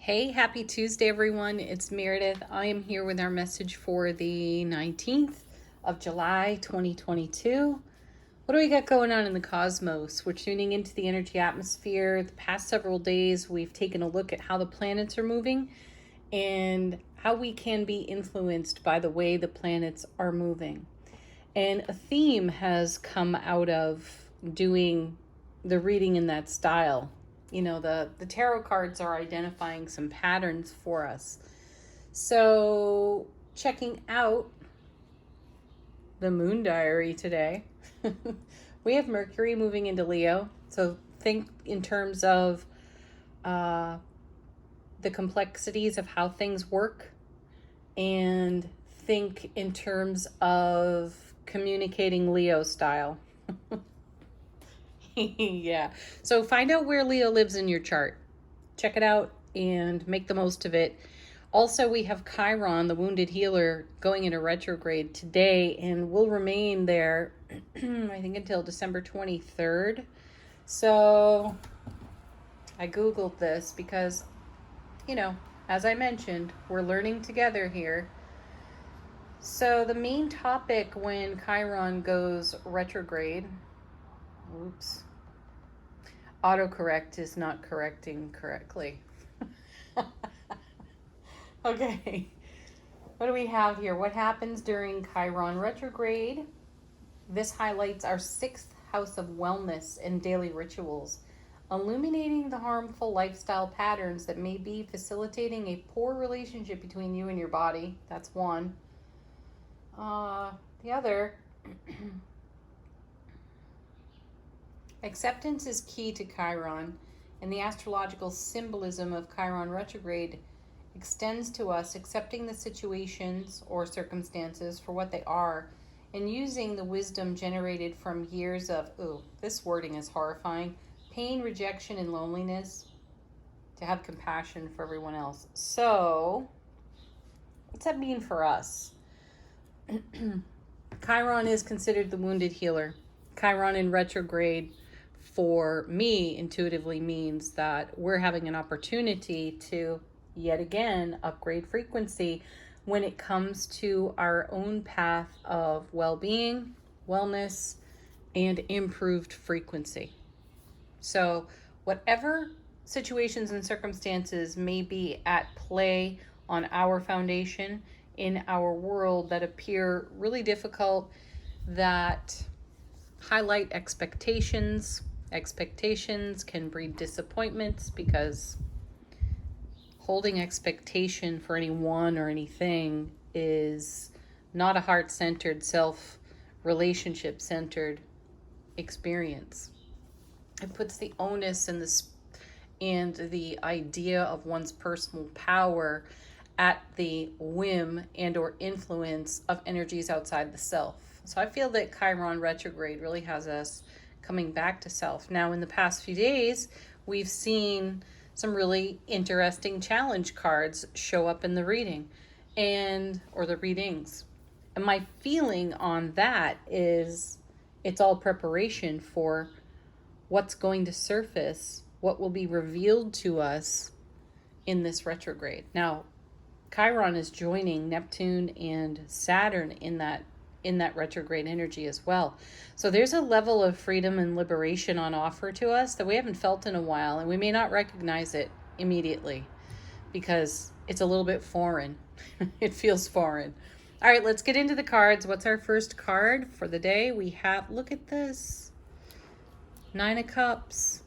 Hey, happy Tuesday, everyone. It's Meredith. I am here with our message for the 19th of July, 2022. What do we got going on in the cosmos? We're tuning into the energy atmosphere. The past several days, we've taken a look at how the planets are moving and how we can be influenced by the way the planets are moving. And a theme has come out of doing the reading in that style. You know, the tarot cards are identifying some patterns for us. So, checking out the moon diary today, we have Mercury moving into Leo. So, think in terms of the complexities of how things work, and think in terms of communicating Leo style. Yeah. So find out where Leo lives in your chart. Check it out and make the most of it. Also, we have Chiron, the wounded healer, going into retrograde today and will remain there, I think, until December 23rd. So I Googled this because, as I mentioned, we're learning together here. So the main topic when Chiron goes retrograde, autocorrect is not correcting correctly. Okay, what do we have here? What happens during Chiron retrograde? This highlights our 6th house of wellness and daily rituals, illuminating the harmful lifestyle patterns that may be facilitating a poor relationship between you and your body. That's one. The other, acceptance is key to Chiron, and the astrological symbolism of Chiron retrograde extends to us accepting the situations or circumstances for what they are and using the wisdom generated from years of, this wording is horrifying, pain, rejection, and loneliness to have compassion for everyone else. So, what's that mean for us? Chiron is considered the wounded healer. Chiron in retrograde, for me, intuitively means that we're having an opportunity to, yet again, upgrade frequency when it comes to our own path of well-being, wellness, and improved frequency. So whatever situations and circumstances may be at play on our foundation, in our world, that appear really difficult, that highlight expectations. Expectations can breed disappointments because holding expectation for anyone or anything is not a heart-centered, self-relationship-centered experience. It puts the onus and the idea of one's personal power at the whim and or influence of energies outside the self. So I feel that Chiron retrograde really has us coming back to self. Now, in the past few days, we've seen some really interesting challenge cards show up in the reading or the readings. And my feeling on that is it's all preparation for what's going to surface, what will be revealed to us in this retrograde. Now, Chiron is joining Neptune and Saturn in that retrograde energy as well. So there's a level of freedom and liberation on offer to us that we haven't felt in a while, and we may not recognize it immediately because it's a little bit foreign. It feels foreign. All right, let's get into the cards. What's our first card for the day? We have, look at this, 9 of Cups.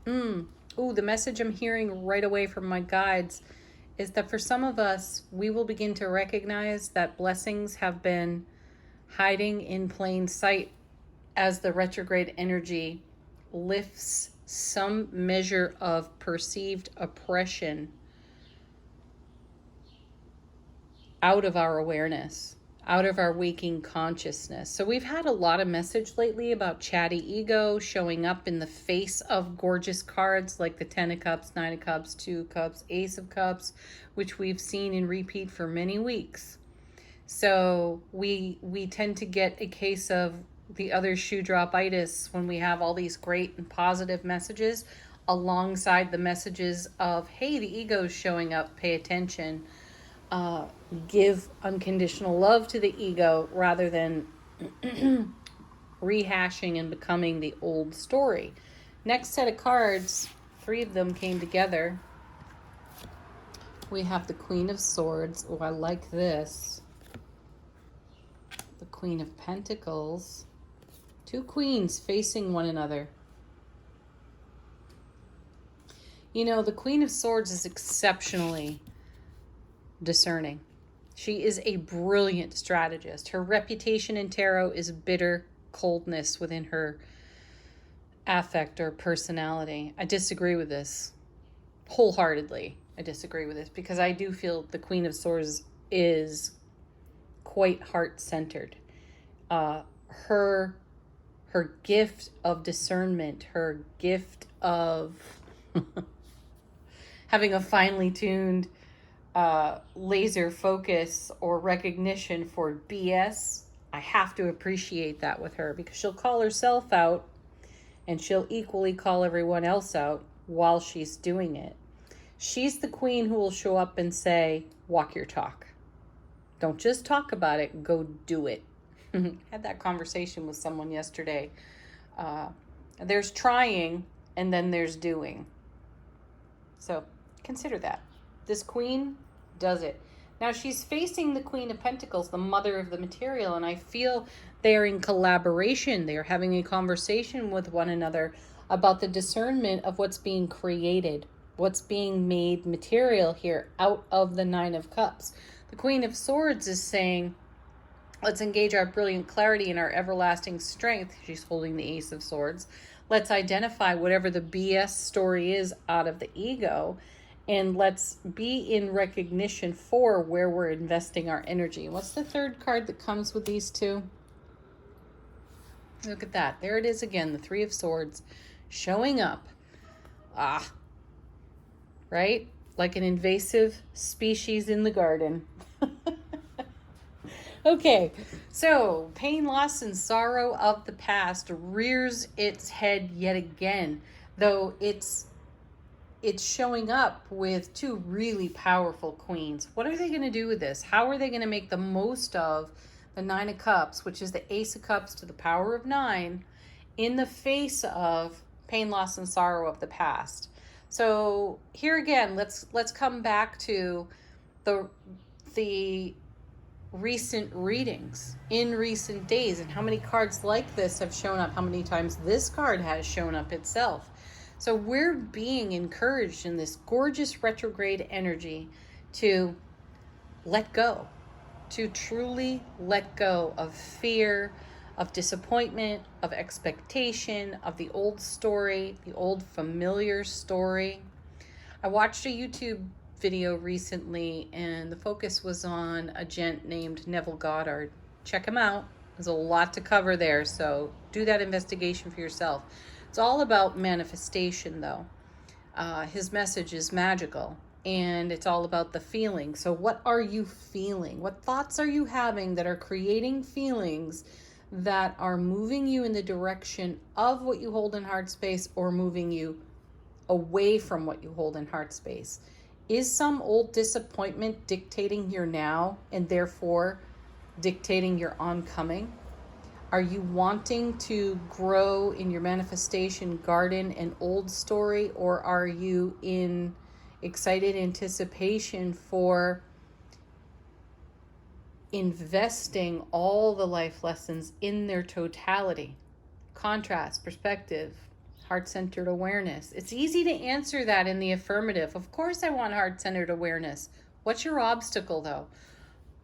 The message I'm hearing right away from my guides is that for some of us, we will begin to recognize that blessings have been hiding in plain sight as the retrograde energy lifts some measure of perceived oppression out of our awareness, out of our waking consciousness. So we've had a lot of message lately about chatty ego showing up in the face of gorgeous cards like the 10 of Cups, 9 of Cups, 2 of Cups, Ace of Cups, which we've seen in repeat for many weeks. So we tend to get a case of the other shoe drop-itis when we have all these great and positive messages alongside the messages of, hey, the ego's showing up, pay attention. Give unconditional love to the ego rather than rehashing and becoming the old story. Next set of cards, 3 of them came together. We have the Queen of Swords. Oh, I like this. The Queen of Pentacles. 2 queens facing one another. You know, the Queen of Swords is exceptionally discerning. She is a brilliant strategist. Her reputation in tarot is bitter coldness within her affect or personality. I disagree with this wholeheartedly. I disagree with this because I do feel the Queen of Swords is quite heart-centered. Her gift of discernment, her gift of having a finely tuned laser focus or recognition for BS, I have to appreciate that with her because she'll call herself out and she'll equally call everyone else out while she's doing it. She's the queen who will show up and say, walk your talk. Don't just talk about it, go do it. Had that conversation with someone yesterday. There's trying and then there's doing. So consider that. This queen does it. Now she's facing the Queen of Pentacles, the mother of the material, and I feel they're in collaboration. They're having a conversation with one another about the discernment of what's being created, what's being made material here out of the 9 of Cups. The Queen of Swords is saying, let's engage our brilliant clarity and our everlasting strength. She's holding the Ace of Swords. Let's identify whatever the BS story is out of the ego, and let's be in recognition for where we're investing our energy. What's the third card that comes with these 2? Look at that. There it is again, the 3 of Swords showing up. Right? Like an invasive species in the garden. Okay, so pain, loss, and sorrow of the past rears its head yet again, though it's showing up with 2 really powerful queens. What are they going to do with this? How are they going to make the most of the 9 of Cups, which is the Ace of Cups to the power of 9, in the face of pain, loss, and sorrow of the past? So here again, let's come back to the recent readings in recent days and how many cards like this have shown up, how many times this card has shown up itself. So we're being encouraged in this gorgeous retrograde energy to let go, to truly let go of fear, of disappointment, of expectation, of the old story, the old familiar story. I watched a YouTube video recently and the focus was on a gent named Neville Goddard. Check him out. There's a lot to cover there, so do that investigation for yourself. It's all about manifestation though. His message is magical and it's all about the feeling. So what are you feeling? What thoughts are you having that are creating feelings that are moving you in the direction of what you hold in heart space or moving you away from what you hold in heart space? Is some old disappointment dictating your now and therefore dictating your oncoming? Are you wanting to grow in your manifestation garden and old story, or are you in excited anticipation for investing all the life lessons in their totality? Contrast, perspective, heart-centered awareness. It's easy to answer that in the affirmative. Of course I want heart-centered awareness. What's your obstacle though?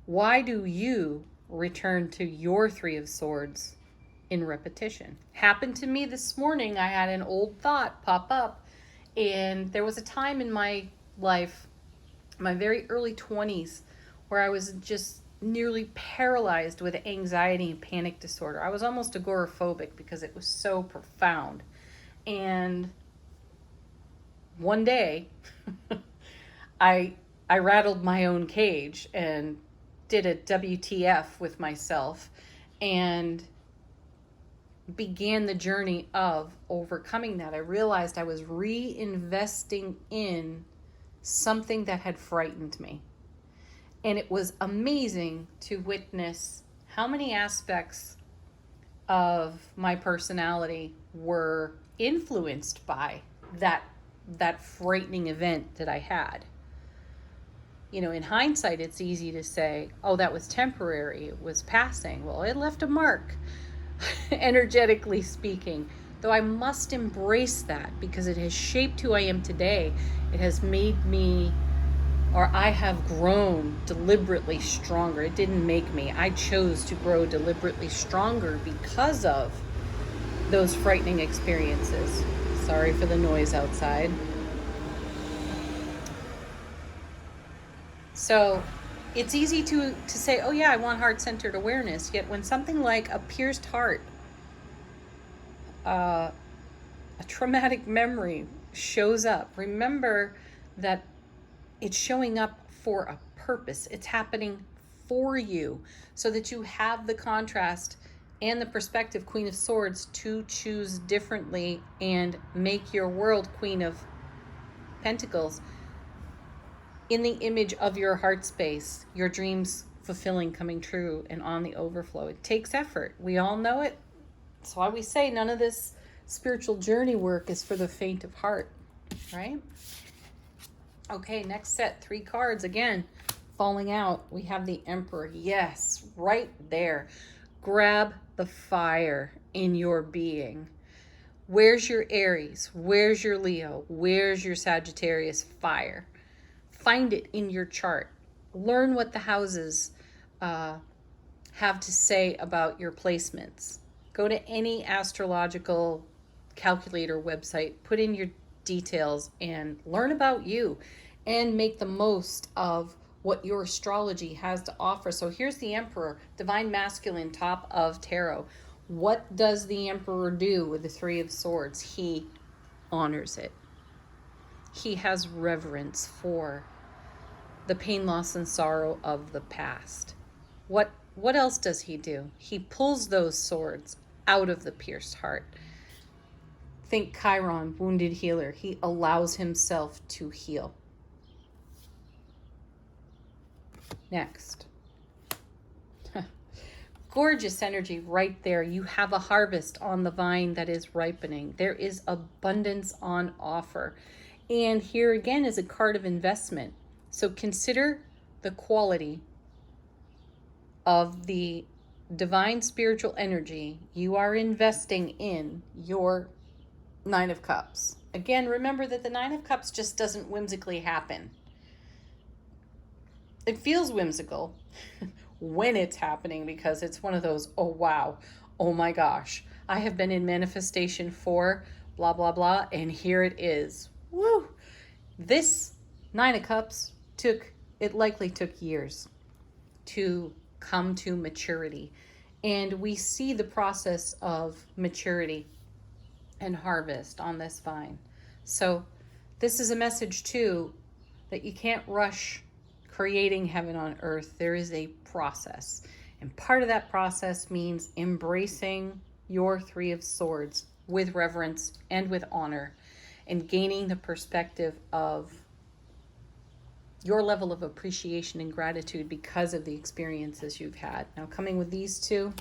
Why do you return to your 3 of Swords in repetition? Happened to me this morning. I had an old thought pop up, and there was a time in my life, my very early 20s, where I was just nearly paralyzed with anxiety and panic disorder. I was almost agoraphobic because it was so profound. And one day I rattled my own cage and did a WTF with myself and began the journey of overcoming that. I realized I was reinvesting in something that had frightened me. And it was amazing to witness how many aspects of my personality were influenced by that frightening event that I had. You know, in hindsight, it's easy to say, oh, that was temporary, it was passing. Well, it left a mark, energetically speaking. Though I must embrace that because it has shaped who I am today. It has made me, or I have grown deliberately stronger. It didn't make me. I chose to grow deliberately stronger because of those frightening experiences. Sorry for the noise outside. So it's easy to say, oh yeah, I want heart-centered awareness. Yet when something like a pierced heart, a traumatic memory shows up, remember that it's showing up for a purpose. It's happening for you so that you have the contrast and the perspective, Queen of Swords, to choose differently and make your world, Queen of Pentacles, in the image of your heart space, your dreams fulfilling, coming true, and on the overflow. It takes effort. We all know it. That's why we say none of this spiritual journey work is for the faint of heart, right? Okay, next set, 3 cards again, falling out. We have the Emperor. Yes, right there. Grab the fire in your being. Where's your Aries? Where's your Leo? Where's your Sagittarius fire? Find it in your chart. Learn what the houses have to say about your placements. Go to any astrological calculator website, put in your details, and learn about you and make the most of what your astrology has to offer. So here's the Emperor, Divine Masculine, top of tarot. What does the Emperor do with the 3 of Swords? He honors it. He has reverence for the pain, loss, and sorrow of the past. What else does he do? He pulls those swords out of the pierced heart. Think Chiron, wounded healer. He allows himself to heal. Next. Gorgeous energy right there. You have a harvest on the vine that is ripening. There is abundance on offer. And here again is a card of investment. So consider the quality of the divine spiritual energy you are investing in your 9 of Cups. Again, remember that the 9 of Cups just doesn't whimsically happen. It feels whimsical when it's happening because it's one of those, oh wow, oh my gosh, I have been in manifestation for blah, blah, blah, and here it is. Woo! This 9 of Cups likely took years to come to maturity. And we see the process of maturity and harvest on this vine. So this is a message too, that you can't rush creating heaven on earth. There is a process. And part of that process means embracing your 3 of Swords with reverence and with honor, and gaining the perspective of your level of appreciation and gratitude because of the experiences you've had. Now coming with these 2, look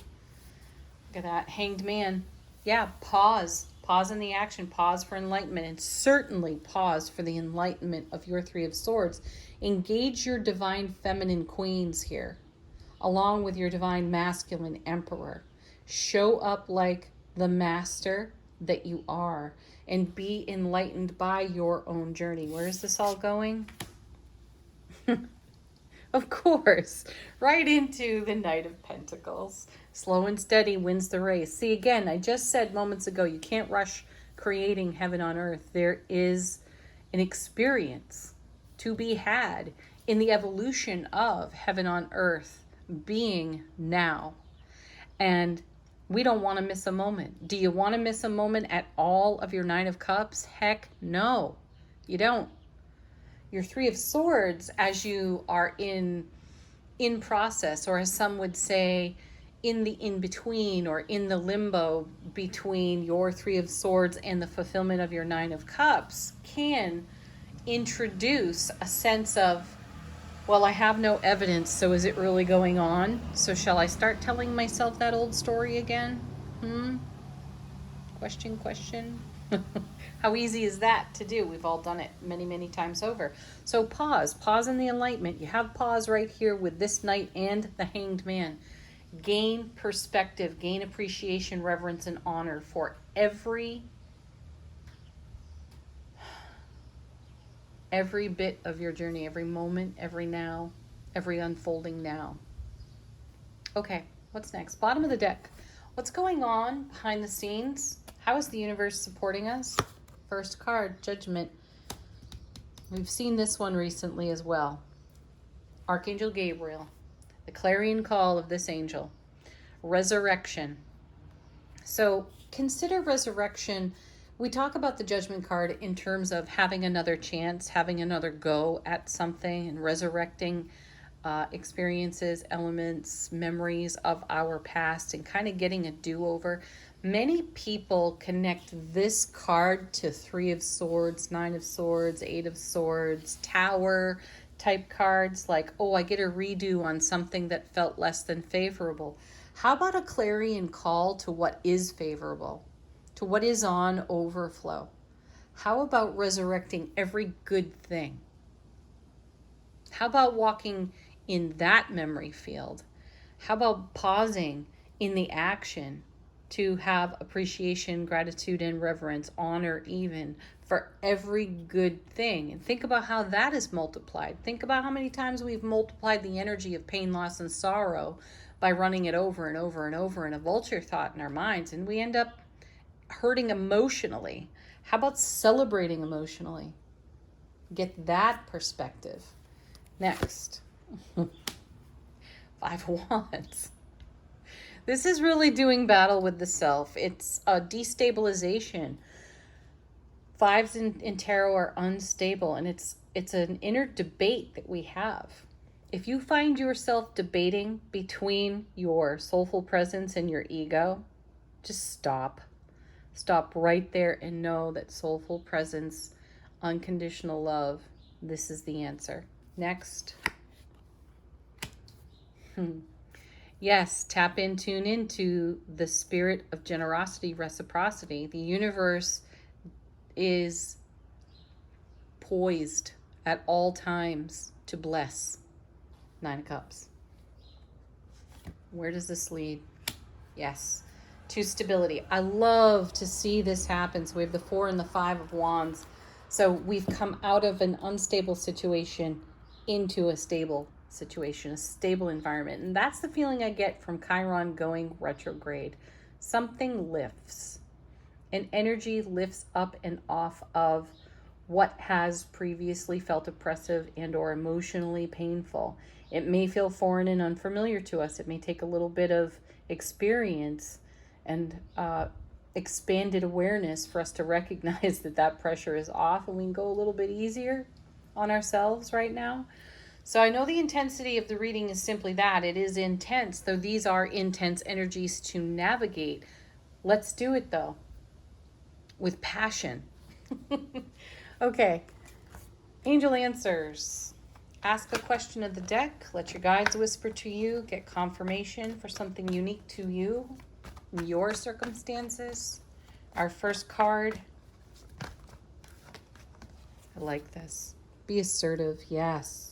at that, Hanged Man. Yeah, pause in the action, pause for enlightenment, and certainly pause for the enlightenment of your 3 of Swords. Engage your divine feminine queens here, along with your divine masculine Emperor. Show up like the master that you are, and be enlightened by your own journey. Where is this all going? Of course, right into the Knight of Pentacles. Slow and steady wins the race. See, again, I just said moments ago, you can't rush creating heaven on earth. There is an experience to be had in the evolution of heaven on earth being now. And we don't want to miss a moment. Do you want to miss a moment at all of your 9 of Cups? Heck no, you don't. Your 3 of Swords, as you are in process, or as some would say, in the in-between, or in the limbo between your Three of Swords and the fulfillment of your Nine of Cups, can introduce a sense of, well, I have no evidence, so is it really going on? So shall I start telling myself that old story again? Question. How easy is that to do? We've all done it many, many times over. So pause in the enlightenment. You have pause right here with this Knight and the Hanged Man. Gain perspective, gain appreciation, reverence, and honor for every bit of your journey, every moment, every now, every unfolding now. Okay, what's next? Bottom of the deck. What's going on behind the scenes? How is the universe supporting us? First card, Judgment. We've seen this one recently as well. Archangel Gabriel, the clarion call of this angel. Resurrection. So consider resurrection. We talk about the Judgment card in terms of having another chance, having another go at something, and resurrecting experiences, elements, memories of our past, and kind of getting a do-over. Many people connect this card to Three of Swords, Nine of Swords, Eight of Swords, Tower type cards, like, oh, I get a redo on something that felt less than favorable. How about a clarion call to what is favorable, to what is on overflow? How about resurrecting every good thing? How about walking in that memory field? How about pausing in the action to have appreciation, gratitude, and reverence, honor even for every good thing? And think about how that is multiplied. Think about how many times we've multiplied the energy of pain, loss, and sorrow by running it over and over and over in a vulture thought in our minds, and we end up hurting emotionally. How about celebrating emotionally? Get that perspective. Next. 5 of Wands. This is really doing battle with the self. It's a destabilization. Fives in tarot are unstable, and it's an inner debate that we have. If you find yourself debating between your soulful presence and your ego, just stop. Stop right there and know that soulful presence, unconditional love, this is the answer. Next. Yes, tap in, tune into the spirit of generosity, reciprocity. The universe is poised at all times to bless. 9 of Cups. Where does this lead? Yes, to stability. I love to see this happen. So we have the 4 and the 5 of Wands. So we've come out of an unstable situation into a stable situation, a stable environment. And that's the feeling I get from Chiron going retrograde. Something lifts. An energy lifts up and off of what has previously felt oppressive and or emotionally painful. It may feel foreign and unfamiliar to us. It may take a little bit of experience and expanded awareness for us to recognize that pressure is off, and we can go a little bit easier on ourselves right now. So I know the intensity of the reading is simply that. It is intense, though these are intense energies to navigate. Let's do it, though, with passion. Okay. Angel answers. Ask a question of the deck. Let your guides whisper to you. Get confirmation for something unique to you, in your circumstances. Our first card. I like this. Be assertive. Yes.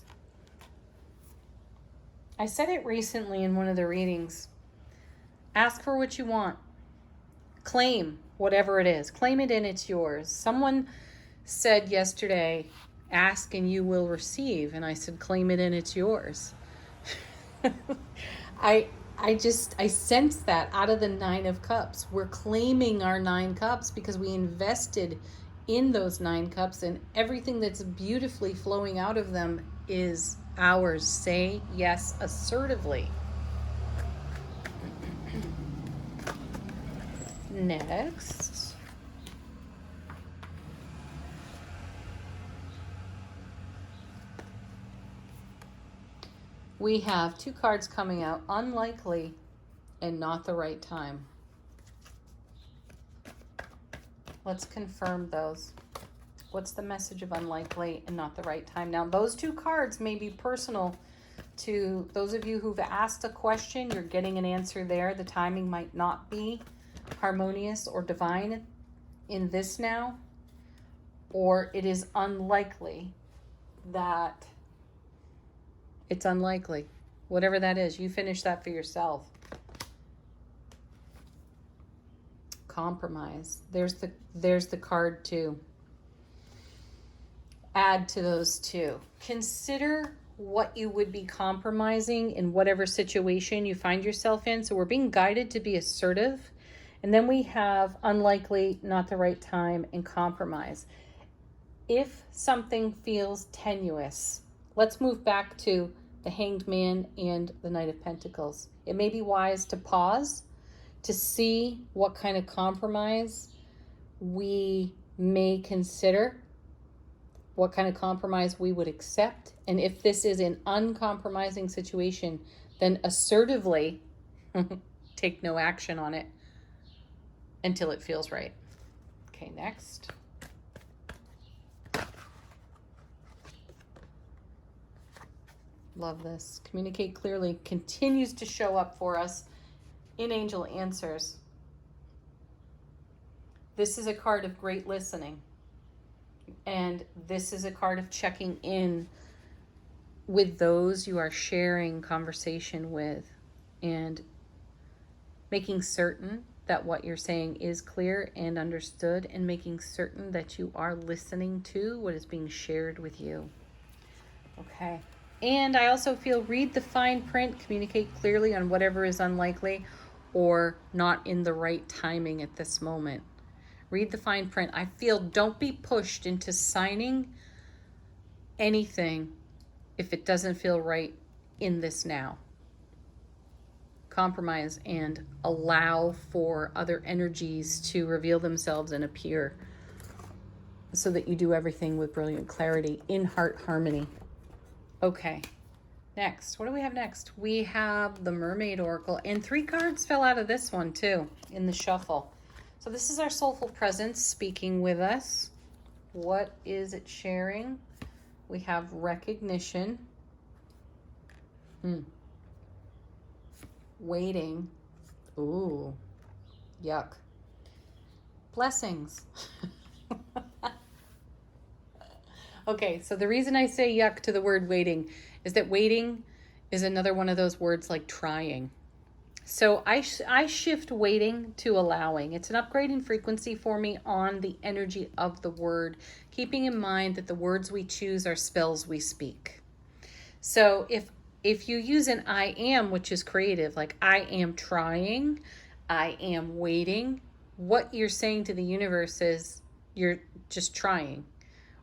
I said it recently in one of the readings. Ask for what you want. Claim whatever it is. Claim it and it's yours. Someone said yesterday, ask and you will receive. And I said, claim it and it's yours. I sense that out of the 9 of Cups. We're claiming our 9 cups because we invested in those 9 cups, and everything that's beautifully flowing out of them is ours. Say yes assertively. Next. We have 2 cards coming out. Unlikely and not the right time. Let's confirm those. What's the message of unlikely and not the right time? Now, those two cards may be personal to those of you who've asked a question. You're getting an answer there. The timing might not be harmonious or divine in this now, or it is unlikely that it's unlikely. Whatever that is, you finish that for yourself. Compromise. There's the card too. Add to those two. Consider what you would be compromising in whatever situation you find yourself in. So we're being guided to be assertive. And then we have unlikely, not the right time, and compromise. If something feels tenuous, let's move back to the Hanged Man and the Knight of Pentacles. It may be wise to pause to see what kind of compromise we may consider, what kind of compromise we would accept. And if this is an uncompromising situation, then assertively take no action on it until it feels right. Okay, next. Love this. Communicate clearly continues to show up for us in Angel Answers. This is a card of great listening. And this is a card of checking in with those you are sharing conversation with and making certain that what you're saying is clear and understood, and making certain that you are listening to what is being shared with you. Okay. And I also feel read the fine print, communicate clearly on whatever is unlikely or not in the right timing at this moment. Read the fine print. I feel don't be pushed into signing anything if it doesn't feel right in this now. Compromise and allow for other energies to reveal themselves and appear so that you do everything with brilliant clarity in heart harmony. Okay, next. What do we have next? We have the Mermaid Oracle, and 3 cards fell out of this one too in the shuffle. So this is our soulful presence speaking with us. What is it sharing? We have recognition. Waiting. Ooh, yuck. Blessings. Okay, so the reason I say yuck to the word waiting is that waiting is another one of those words like trying. So I shift waiting to allowing. It's an upgrade in frequency for me on the energy of the word, keeping in mind that the words we choose are spells we speak. So if you use an I am, which is creative, like I am trying, I am waiting, what you're saying to the universe is you're just trying,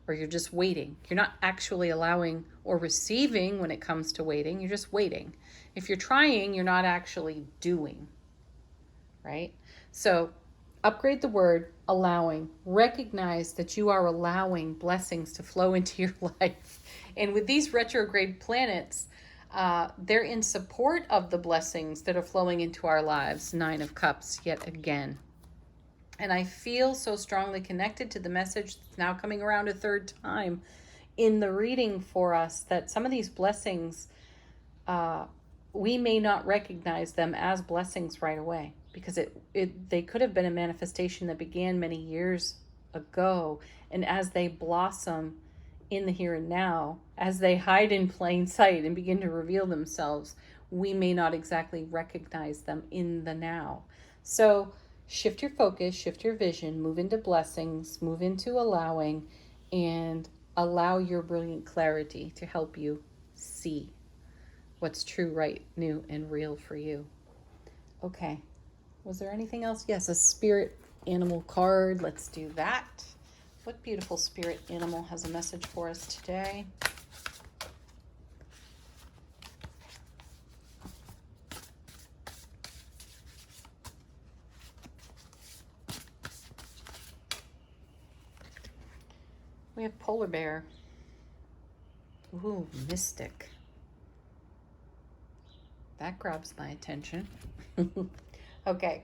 or you're just waiting. You're not actually allowing or receiving when it comes to waiting. You're just waiting. If you're trying, you're not actually doing, right? So upgrade the word allowing. Recognize that you are allowing blessings to flow into your life. And with these retrograde planets, they're in support of the blessings that are flowing into our lives. 9 of Cups yet again. And I feel so strongly connected to the message that's now coming around a third time in the reading for us, that some of these blessings, we may not recognize them as blessings right away, because they could have been a manifestation that began many years ago. And as they blossom in the here and now, as they hide in plain sight and begin to reveal themselves, we may not exactly recognize them in the now. So shift your focus, shift your vision, move into blessings, move into allowing, and allow your brilliant clarity to help you see what's true, right, new, and real for you. Okay. Was there anything else? Yes, a spirit animal card. Let's do that. What beautiful spirit animal has a message for us today? We have polar bear. Ooh, mystic. That grabs my attention. Okay.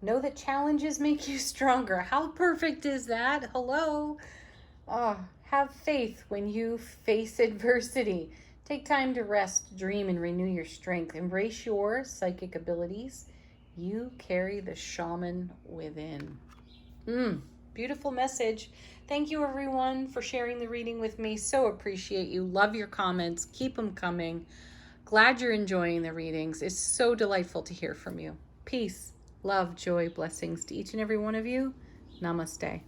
Know that challenges make you stronger. How perfect is that? Hello. Have faith when you face adversity. Take time to rest, dream, and renew your strength. Embrace your psychic abilities. You carry the shaman within. Beautiful message. Thank you, everyone, for sharing the reading with me. So appreciate you. Love your comments. Keep them coming. Glad you're enjoying the readings. It's so delightful to hear from you. Peace, love, joy, blessings to each and every one of you. Namaste.